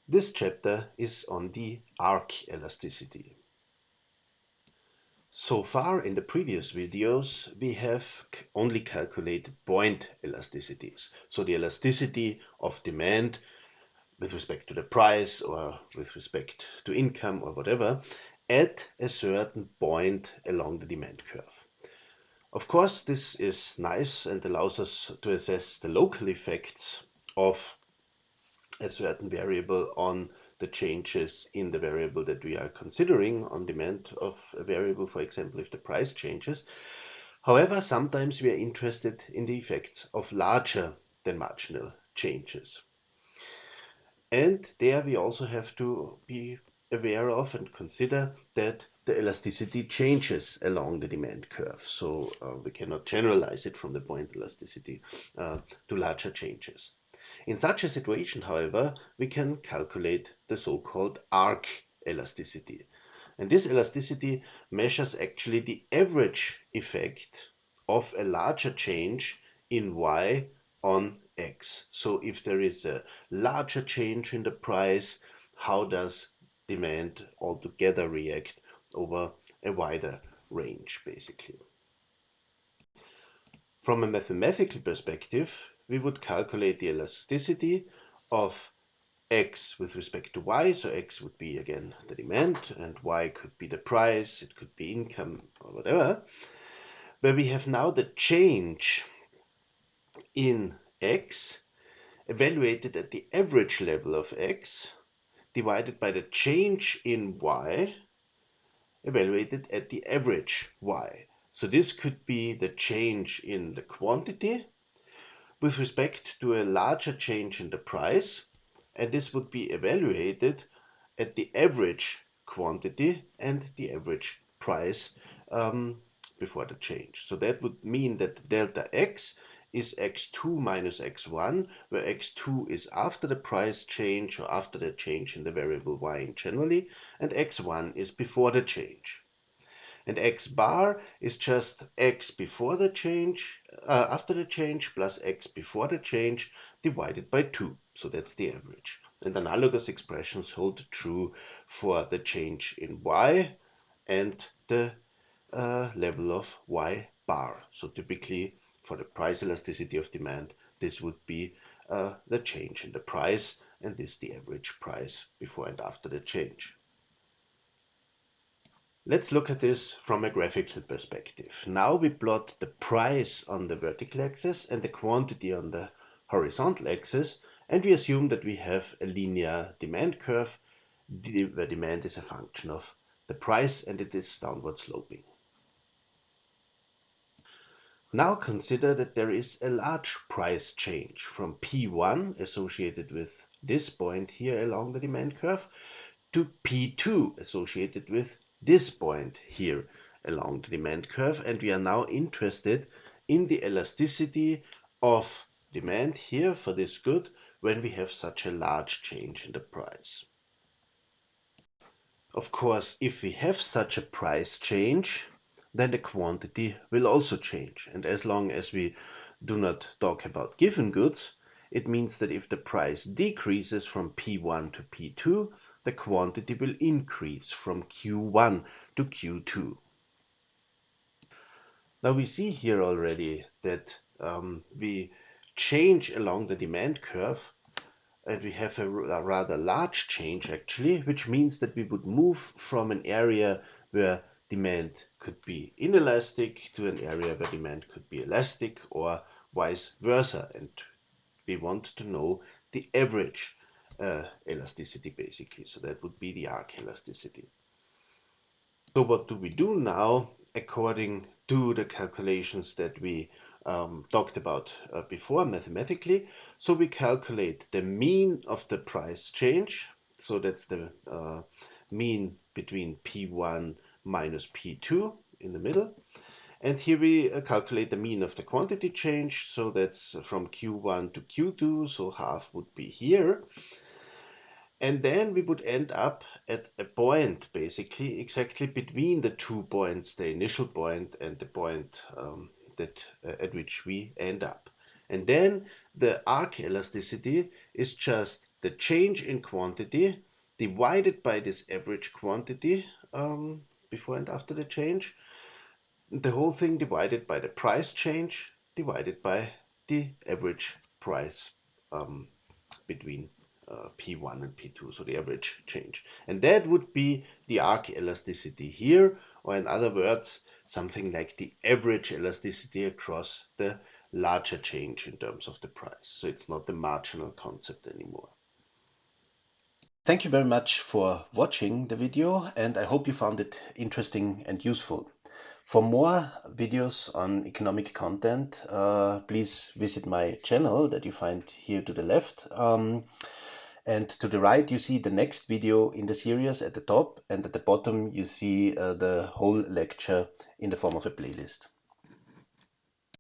This chapter is on the arc elasticity. So far in the previous videos, we have only calculated point elasticities. So the elasticity of demand with respect to the price or with respect to income or whatever at a certain point along the demand curve. Of course, this is nice and allows us to assess the local effects of a certain variable on the changes in the variable that we are considering on demand of a variable, for example, if the price changes. However, sometimes we are interested in the effects of larger than marginal changes. And there we also have to be aware of and consider that the elasticity changes along the demand curve. So we cannot generalize it from the point elasticity to larger changes. In such a situation, however, we can calculate the so-called arc elasticity. And this elasticity measures actually the average effect of a larger change in y on x. So if there is a larger change in the price, how does demand altogether react over a wider range, basically? From a mathematical perspective, we would calculate the elasticity of x with respect to y. So x would be again the demand and y could be the price, it could be income or whatever, where we have now the change in x evaluated at the average level of x divided by the change in y evaluated at the average y. So this could be the change in the quantity with respect to a larger change in the price, and this would be evaluated at the average quantity and the average price before the change. So that would mean that delta x is x2 minus x1, where x2 is after the price change or after the change in the variable y generally, and x1 is before the change. And x bar is just x before the change, after the change plus x before the change divided by 2. So that's the average. And analogous expressions hold true for the change in y and the level of y bar. So typically for the price elasticity of demand, this would be the change in the price, and this the average price before and after the change. Let's look at this from a graphical perspective. Now we plot the price on the vertical axis and the quantity on the horizontal axis, and we assume that we have a linear demand curve where demand is a function of the price and it is downward sloping. Now consider that there is a large price change from P1 associated with this point here along the demand curve to P2 associated with this point here along the demand curve, and we are now interested in the elasticity of demand here for this good when we have such a large change in the price. Of course, if we have such a price change, then the quantity will also change, and as long as we do not talk about given goods, it means that if the price decreases from P1 to P2, the quantity will increase from Q1 to Q2. Now we see here already that we change along the demand curve, and we have a rather large change actually, which means that we would move from an area where demand could be inelastic to an area where demand could be elastic, or vice versa. And we want to know the average elasticity basically. So that would be the arc elasticity. So what do we do now according to the calculations that we talked about before mathematically? So we calculate the mean of the price change. So that's the mean between P1 minus P2 in the middle. And here we calculate the mean of the quantity change. So that's from Q1 to Q2. So half would be here. And then we would end up at a point, basically, exactly between the 2 points, the initial point and the point at which we end up. And then the arc elasticity is just the change in quantity divided by this average quantity before and after the change, the whole thing divided by the price change divided by the average price between P1 and P2, so the average change. And that would be the arc elasticity here, or in other words, something like the average elasticity across the larger change in terms of the price. So it's not the marginal concept anymore. Thank you very much for watching the video, and I hope you found it interesting and useful. For more videos on economic content, please visit my channel that you find here to the left. And to the right, you see the next video in the series at the top, and at the bottom, you see the whole lecture in the form of a playlist.